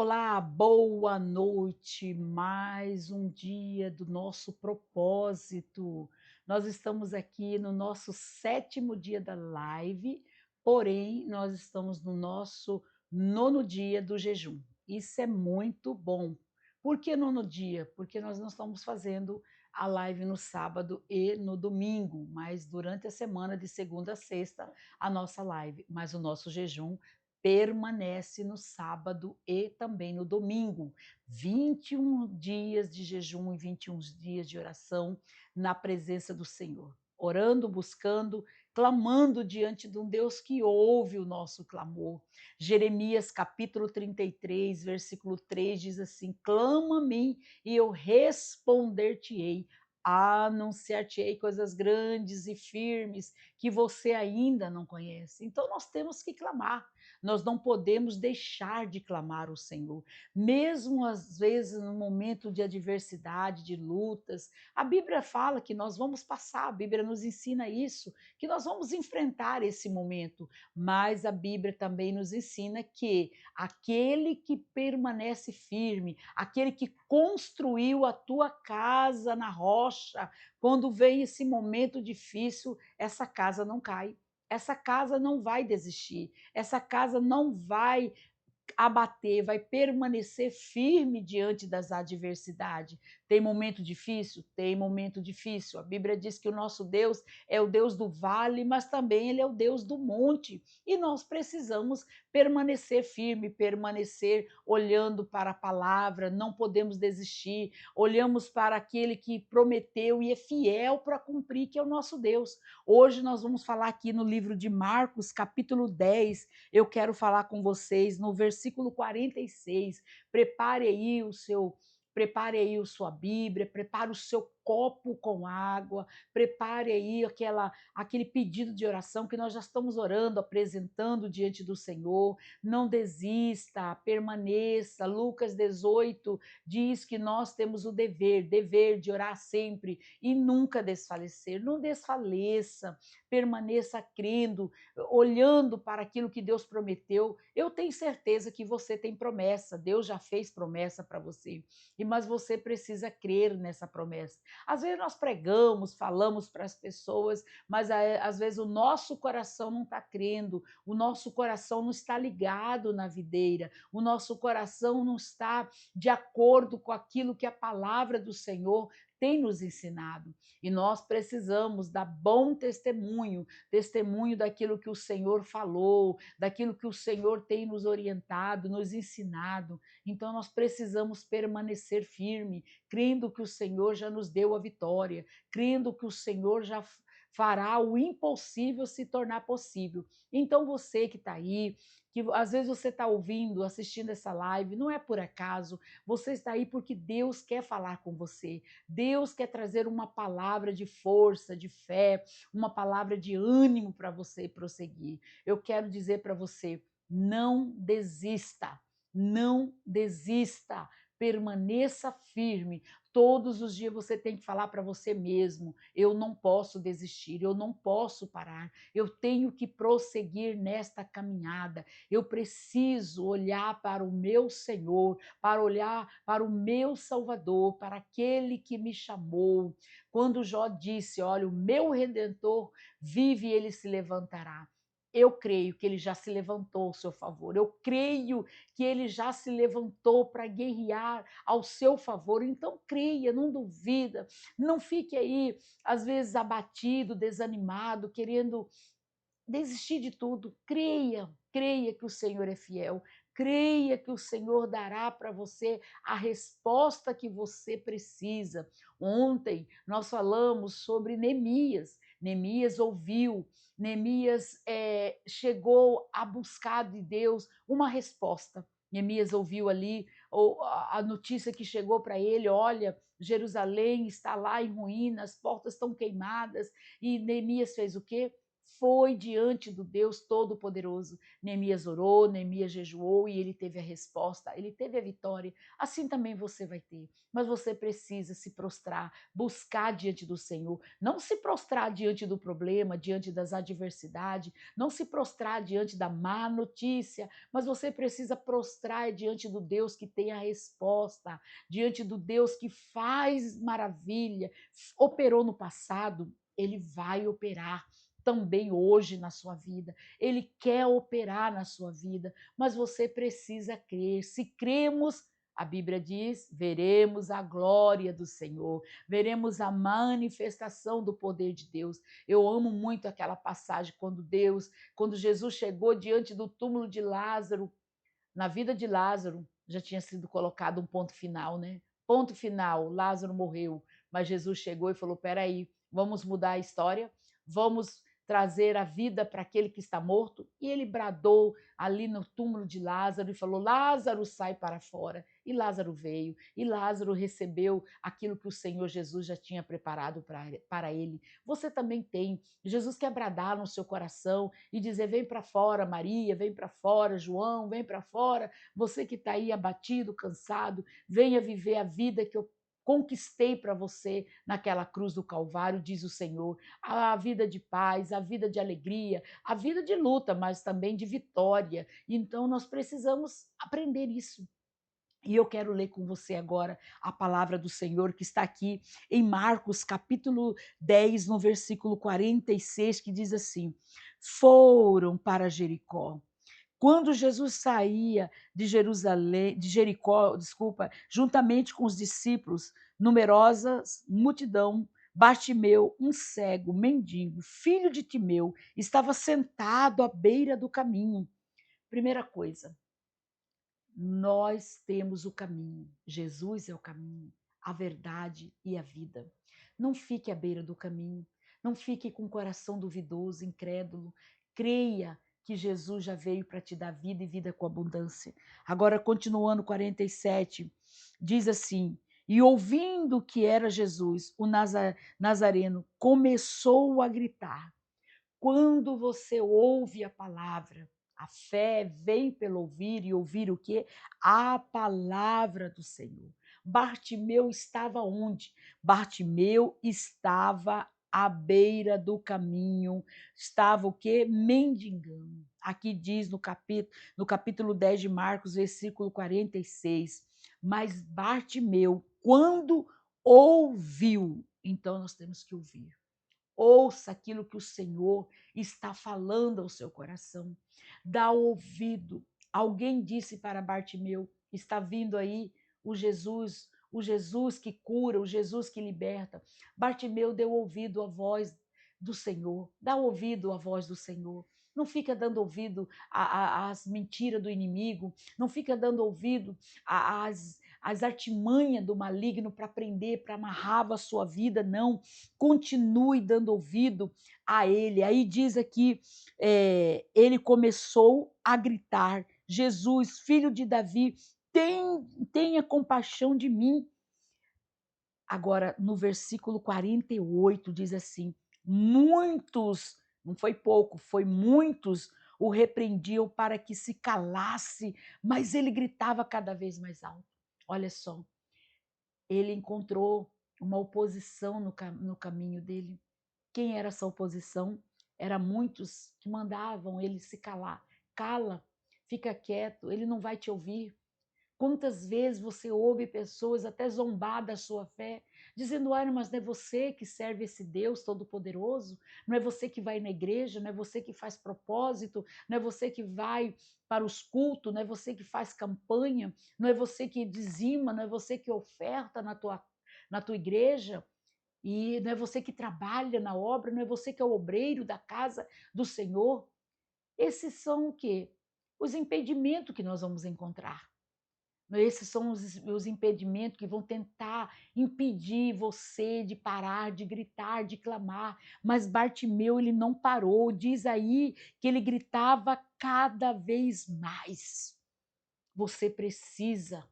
Olá, boa noite. Mais um dia do nosso propósito. Nós estamos aqui no nosso sétimo dia da live, porém, nós estamos no nosso nono dia do jejum. Isso é muito bom. Por que nono dia? Porque nós não estamos fazendo a live no sábado e no domingo, mas durante a semana, de segunda a sexta, a nossa live. Mas o nosso jejum permanece no sábado e também no domingo. 21 dias de jejum e 21 dias de oração na presença do Senhor. Orando, buscando, clamando diante de um Deus que ouve o nosso clamor. Jeremias capítulo 33, versículo 3 diz assim: clama a mim e eu responder-te-ei, anunciar-te-ei coisas grandes e firmes que você ainda não conhece. Então nós temos que clamar. Nós não podemos deixar de clamar ao Senhor, mesmo às vezes no momento de adversidade, de lutas. A Bíblia fala que nós vamos passar, a Bíblia nos ensina isso, que nós vamos enfrentar esse momento, mas a Bíblia também nos ensina que aquele que permanece firme, aquele que construiu a tua casa na rocha, quando vem esse momento difícil, essa casa não cai. Essa casa não vai desistir, essa casa não vai abater, vai permanecer firme diante das adversidades. Tem momento difícil? Tem momento difícil. A Bíblia diz que o nosso Deus é o Deus do vale, mas também ele é o Deus do monte. E nós precisamos permanecer firme, permanecer olhando para a palavra, não podemos desistir. Olhamos para aquele que prometeu e é fiel para cumprir, que é o nosso Deus. Hoje nós vamos falar aqui no livro de Marcos, capítulo 10. Eu quero falar com vocês no versículo 46. Prepare aí o seu, prepare aí a sua Bíblia, prepare o seu copo com água, prepare aí aquele pedido de oração que nós já estamos orando, apresentando diante do Senhor. Não desista, permaneça. Lucas 18 diz que nós temos o dever de orar sempre e nunca desfalecer. Não desfaleça, permaneça crendo, olhando para aquilo que Deus prometeu. Eu tenho certeza que você tem promessa, Deus já fez promessa para você, mas você precisa crer nessa promessa. Às vezes nós pregamos, falamos para as pessoas, mas às vezes o nosso coração não está crendo, o nosso coração não está ligado na videira, o nosso coração não está de acordo com aquilo que a palavra do Senhor tem nos ensinado. E nós precisamos dar bom testemunho, testemunho daquilo que o Senhor falou, daquilo que o Senhor tem nos orientado, nos ensinado. Então nós precisamos permanecer firme, crendo que o Senhor já nos deu a vitória, crendo que o Senhor já fará o impossível se tornar possível. Então você que está aí, que às vezes você está ouvindo, assistindo essa live, não é por acaso, você está aí porque Deus quer falar com você, Deus quer trazer uma palavra de força, de fé, uma palavra de ânimo para você prosseguir. Eu quero dizer para você, não desista, não desista, permaneça firme. Todos os dias você tem que falar para você mesmo: eu não posso desistir, eu não posso parar, eu tenho que prosseguir nesta caminhada. Eu preciso olhar para o meu Senhor, para olhar para o meu Salvador, para aquele que me chamou. Quando Jó disse: olha, o meu Redentor vive e ele se levantará. Eu creio que ele já se levantou ao seu favor. Eu creio que ele já se levantou para guerrear ao seu favor. Então creia, não duvida, não fique aí às vezes abatido, desanimado, querendo desistir de tudo. Creia, creia que o Senhor é fiel. Creia que o Senhor dará para você a resposta que você precisa. Ontem nós falamos sobre Neemias. Neemias ouviu, Neemias chegou a buscar de Deus uma resposta. Neemias ouviu ali a notícia que chegou para ele: olha, Jerusalém está lá em ruínas, as portas estão queimadas. E Neemias fez o quê? foi diante do Deus Todo-Poderoso. Neemias orou, Neemias jejuou e ele teve a resposta, ele teve a vitória. Assim também você vai ter. Mas você precisa se prostrar, buscar diante do Senhor. Não se prostrar diante do problema, diante das adversidades, não se prostrar diante da má notícia, mas você precisa prostrar diante do Deus que tem a resposta, diante do Deus que faz maravilha, operou no passado, ele vai operar também hoje na sua vida. Ele quer operar na sua vida, mas você precisa crer. Se cremos, a Bíblia diz: veremos a glória do Senhor, veremos a manifestação do poder de Deus. Eu amo muito aquela passagem quando Jesus chegou diante do túmulo de Lázaro. Na vida de Lázaro já tinha sido colocado um ponto final, né? Ponto final, Lázaro morreu, mas Jesus chegou e falou: peraí, vamos mudar a história, vamos trazer a vida para aquele que está morto. E ele bradou ali no túmulo de Lázaro e falou: Lázaro, sai para fora. E Lázaro veio, e Lázaro recebeu aquilo que o Senhor Jesus já tinha preparado para ele. Você também tem. Jesus quer bradar no seu coração e dizer: vem para fora, Maria, vem para fora, João, vem para fora. Você que está aí abatido, cansado, venha viver a vida que eu conquistei para você naquela cruz do Calvário, diz o Senhor. A vida de paz, a vida de alegria, a vida de luta, mas também de vitória. Então nós precisamos aprender isso. E eu quero ler com você agora a palavra do Senhor que está aqui em Marcos, capítulo 10, no versículo 46, que diz assim: foram para Jericó. Quando Jesus saía de Jerusalém, de Jericó, desculpa, juntamente com os discípulos, numerosa multidão, Bartimeu, um cego, mendigo, filho de Timeu, estava sentado à beira do caminho. Primeira coisa, nós temos o caminho. Jesus é o caminho, a verdade e a vida. Não fique à beira do caminho. Não fique com o coração duvidoso, incrédulo. Creia que Jesus já veio para te dar vida e vida com abundância. Agora, continuando 47, diz assim: e ouvindo que era Jesus, o Nazareno, começou a gritar. Quando você ouve a palavra, a fé vem pelo ouvir e ouvir o quê? A palavra do Senhor. Bartimeu estava onde? Bartimeu estava à beira do caminho, estava o quê? Mendigando. Aqui diz no capítulo 10 de Marcos, versículo 46. Mas Bartimeu, quando ouviu, então nós temos que ouvir. Ouça aquilo que o Senhor está falando ao seu coração. Dá ouvido. Alguém disse para Bartimeu: está vindo aí o Jesus que cura, o Jesus que liberta. Bartimeu deu ouvido à voz do Senhor. Dá ouvido à voz do Senhor. Não fica dando ouvido às mentiras do inimigo. Não fica dando ouvido às artimanhas do maligno para prender, para amarrar a sua vida. Não. Continue dando ouvido a ele. Aí diz aqui, ele começou a gritar: Jesus, filho de Davi, tenha compaixão de mim. Agora, no versículo 48, diz assim: muitos, não foi pouco, foi muitos, o repreendiam para que se calasse, mas ele gritava cada vez mais alto. Olha só, ele encontrou uma oposição no caminho dele. Quem era essa oposição? Eram muitos que mandavam ele se calar. Cala, fica quieto, ele não vai te ouvir. Quantas vezes você ouve pessoas até zombar da sua fé, dizendo: ah, mas não é você que serve esse Deus Todo-Poderoso? Não é você que vai na igreja? Não é você que faz propósito? Não é você que vai para os cultos? Não é você que faz campanha? Não é você que dizima? Não é você que oferta na tua igreja? E não é você que trabalha na obra? Não é você que é o obreiro da casa do Senhor? Esses são o quê? Os impedimentos que nós vamos encontrar. Esses são os impedimentos que vão tentar impedir você de parar, de gritar, de clamar. Mas Bartimeu, ele não parou. Diz aí que ele gritava cada vez mais. Você precisa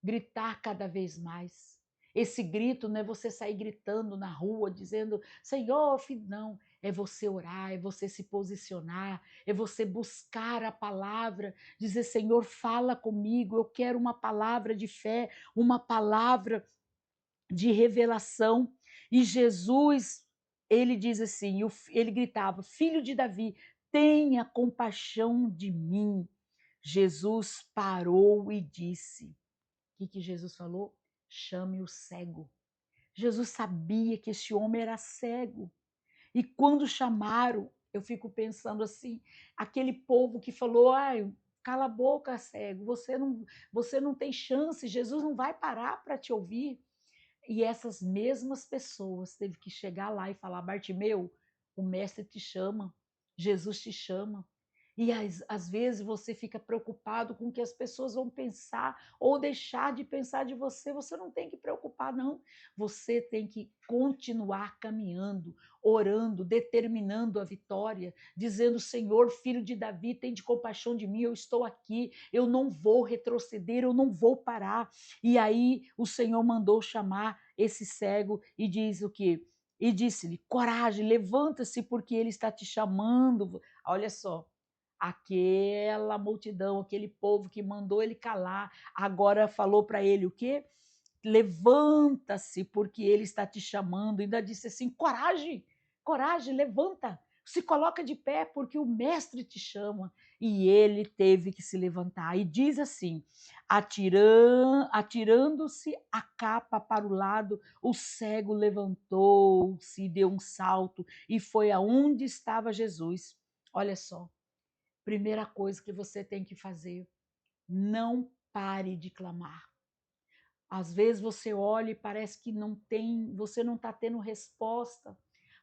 gritar cada vez mais. Esse grito não é você sair gritando na rua, dizendo: Senhor, filho, não. É você orar, é você se posicionar, é você buscar a palavra, dizer: Senhor, fala comigo, eu quero uma palavra de fé, uma palavra de revelação. E Jesus, ele diz assim, ele gritava: Filho de Davi, tenha compaixão de mim. Jesus parou e disse: O que Jesus falou? Chame o cego. Jesus sabia que esse homem era cego. E quando chamaram, eu fico pensando assim, aquele povo que falou: ai, cala a boca, cego, você não tem chance, Jesus não vai parar para te ouvir. E essas mesmas pessoas teve que chegar lá e falar: Bartimeu, o mestre te chama, Jesus te chama. E às vezes você fica preocupado com o que as pessoas vão pensar ou deixar de pensar de você. Você não tem que preocupar, não. Você tem que continuar caminhando, orando, determinando a vitória, dizendo: Senhor, filho de Davi, tem de compaixão de mim, eu estou aqui, eu não vou retroceder, eu não vou parar. E aí o Senhor mandou chamar esse cego e diz o quê? E disse-lhe: coragem, levanta-se, porque ele está te chamando. Olha só, aquela multidão, aquele povo que mandou ele calar, agora falou para ele o quê? Levanta-se, porque ele está te chamando. Ainda disse assim: coragem, coragem, levanta, se coloca de pé, porque o mestre te chama. E ele teve que se levantar. E diz assim: atirando-se a capa para o lado, o cego levantou-se, deu um salto e foi aonde estava Jesus. Olha só, primeira coisa que você tem que fazer: não pare de clamar. Às vezes você olha e parece que não tem, você não está tendo resposta.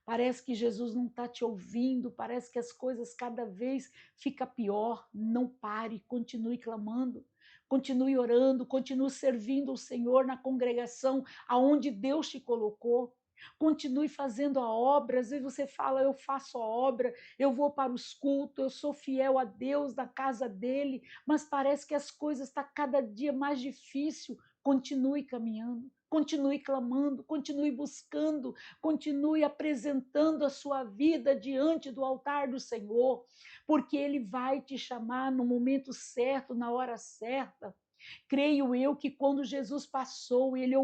Parece que Jesus não está te ouvindo, parece que as coisas cada vez fica pior. Não pare, continue clamando, continue orando, continue servindo o Senhor na congregação aonde Deus te colocou. Continue fazendo a obra. Às vezes você fala: eu faço a obra, eu vou para os cultos, eu sou fiel a Deus na casa dele, mas parece que as coisas estão cada dia mais difícil. Continue caminhando, continue clamando, continue buscando, continue apresentando a sua vida diante do altar do Senhor, porque Ele vai te chamar no momento certo, na hora certa. Creio eu que quando Jesus passou, ele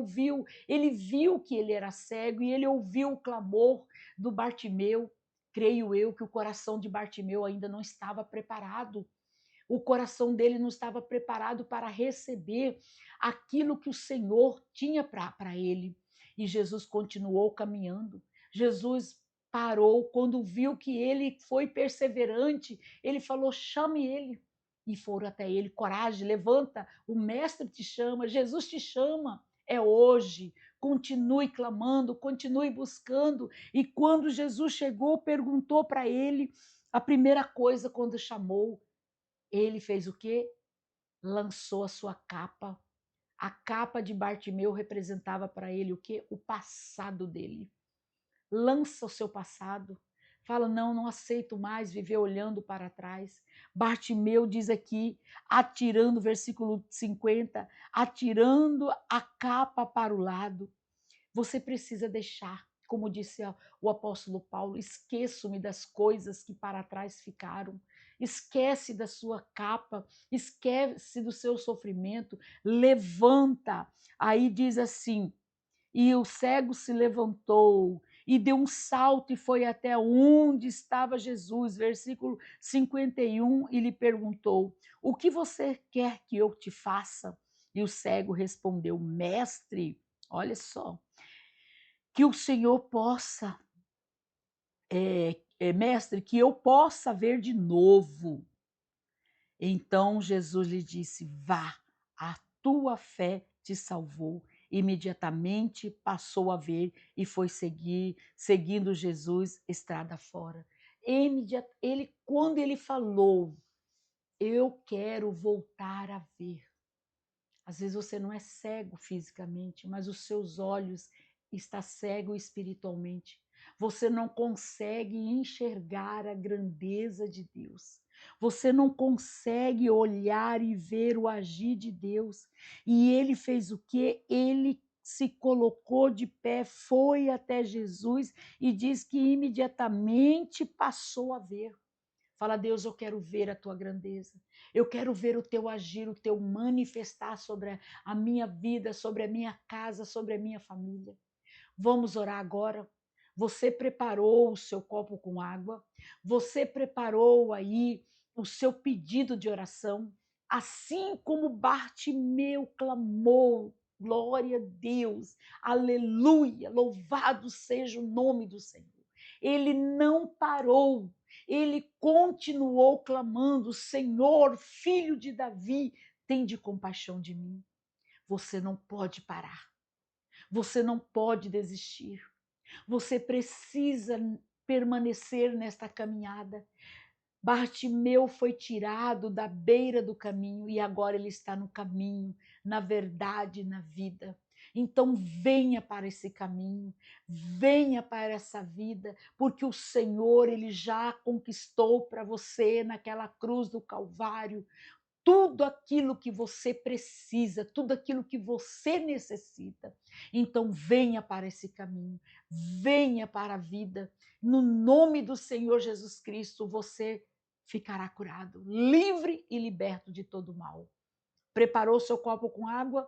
viu que ele era cego e ele ouviu o clamor do Bartimeu. Creio eu que o coração de Bartimeu ainda não estava preparado. O coração dele não estava preparado para receber aquilo que o Senhor tinha para ele. E Jesus continuou caminhando. Jesus parou quando viu que ele foi perseverante. Ele falou: chame ele. E foram até ele: coragem, levanta, o mestre te chama, Jesus te chama. É hoje. Continue clamando, continue buscando. E quando Jesus chegou, perguntou para ele, a primeira coisa quando chamou, ele fez o quê? Lançou a sua capa. A capa de Bartimeu representava para ele o quê? O passado dele. Lança o seu passado. Fala: não, não aceito mais viver olhando para trás. Bartimeu diz aqui, atirando, versículo 50, atirando a capa para o lado. Você precisa deixar, como disse o apóstolo Paulo: esqueço-me das coisas que para trás ficaram. Esquece da sua capa, esquece do seu sofrimento, levanta. Aí diz assim: e o cego se levantou e deu um salto e foi até onde estava Jesus. Versículo 51, e lhe perguntou: o que você quer que eu te faça? E o cego respondeu: mestre, olha só, que o Senhor possa, mestre, que eu possa ver de novo. Então Jesus lhe disse: vá, a tua fé te salvou. Imediatamente passou a ver e foi seguindo Jesus estrada fora. Quando ele falou: eu quero voltar a ver. Às vezes você não é cego fisicamente, mas os seus olhos estão cegos espiritualmente. Você não consegue enxergar a grandeza de Deus. Você não consegue olhar e ver o agir de Deus. E ele fez o quê? Ele se colocou de pé, foi até Jesus e diz que imediatamente passou a ver. Fala, Deus, eu quero ver a tua grandeza. Eu quero ver o teu agir, o teu manifestar sobre a minha vida, sobre a minha casa, sobre a minha família. Vamos orar agora. Você preparou o seu copo com água? Você preparou aí o seu pedido de oração? Assim como Bartimeu clamou, glória a Deus, aleluia, louvado seja o nome do Senhor. Ele não parou, ele continuou clamando: Senhor, filho de Davi, tende compaixão de mim. Você não pode parar. Você não pode desistir. Você precisa permanecer nesta caminhada. Bartimeu foi tirado da beira do caminho e agora ele está no caminho, na verdade, na vida. Então venha para esse caminho, venha para essa vida, porque o Senhor, ele já conquistou para você naquela cruz do Calvário tudo aquilo que você precisa, tudo aquilo que você necessita. Então venha para esse caminho, venha para a vida. No nome do Senhor Jesus Cristo, você ficará curado, livre e liberto de todo mal. Preparou seu copo com água?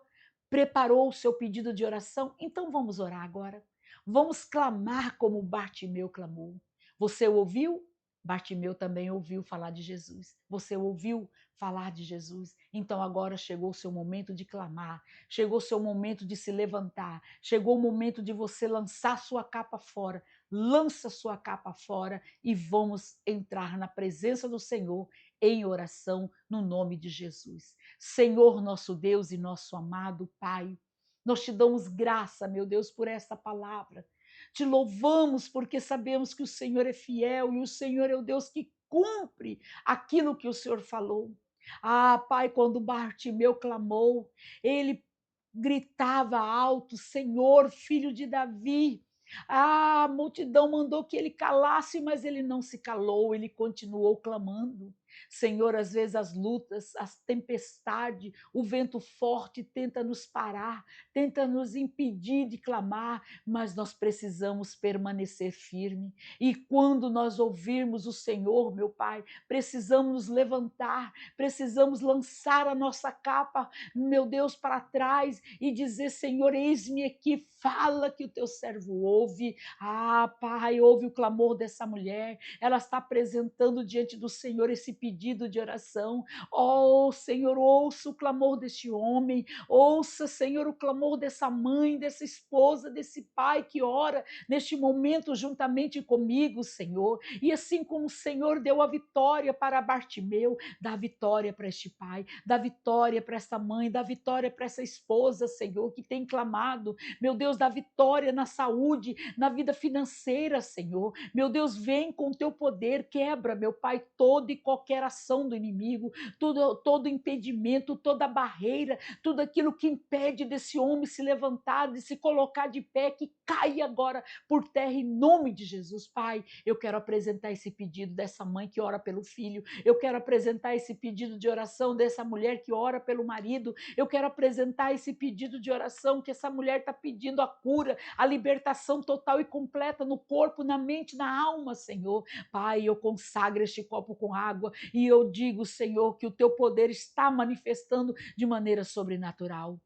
Preparou o seu pedido de oração? Então vamos orar agora. Vamos clamar como Bartimeu clamou. Você ouviu? Bartimeu também ouviu falar de Jesus. Você ouviu falar de Jesus? Então agora chegou o seu momento de clamar, chegou o seu momento de se levantar, chegou o momento de você lançar sua capa fora. Lança sua capa fora e vamos entrar na presença do Senhor em oração no nome de Jesus. Senhor nosso Deus e nosso amado Pai, nós te damos graça, meu Deus, por esta palavra. Te louvamos porque sabemos que o Senhor é fiel e o Senhor é o Deus que cumpre aquilo que o Senhor falou. Ah, Pai, quando Bartimeu clamou, ele gritava alto: Senhor, filho de Davi. A multidão mandou que ele calasse, mas ele não se calou, ele continuou clamando. Senhor, às vezes as lutas, as tempestades, o vento forte tenta nos parar, tenta nos impedir de clamar, mas nós precisamos permanecer firme. E quando nós ouvirmos o Senhor, meu Pai, precisamos nos levantar, precisamos lançar a nossa capa, meu Deus, para trás e dizer: Senhor, eis-me aqui, fala que o teu servo ouve. Ah, Pai, ouve o clamor dessa mulher, ela está apresentando diante do Senhor esse pedido de oração. Oh, Senhor, ouça o clamor deste homem, ouça, Senhor, o clamor dessa mãe, dessa esposa, desse pai que ora neste momento juntamente comigo, Senhor. E assim como o Senhor deu a vitória para Bartimeu, dá vitória para este pai, dá vitória para esta mãe, dá vitória para essa esposa, Senhor, que tem clamado. Meu Deus, dá vitória na saúde, na vida financeira, Senhor. Meu Deus, vem com o teu poder, quebra, meu Pai, toda e qualquer ação do inimigo, todo impedimento, toda barreira, tudo aquilo que impede desse homem se levantar, de se colocar de pé, que caia agora por terra em nome de Jesus. Pai, eu quero apresentar esse pedido dessa mãe que ora pelo filho, eu quero apresentar esse pedido de oração dessa mulher que ora pelo marido, eu quero apresentar esse pedido de oração que essa mulher está pedindo a cura, a libertação total e completa no corpo, na mente, na alma, Senhor. Pai, eu consagro este copo com água e eu digo, Senhor, que o teu poder está manifestando de maneira sobrenatural.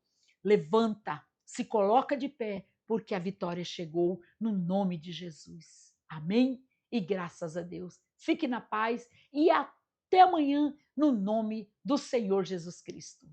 Levanta, se coloca de pé, porque a vitória chegou no nome de Jesus. Amém? E graças a Deus. Fique na paz e até amanhã, no nome do Senhor Jesus Cristo.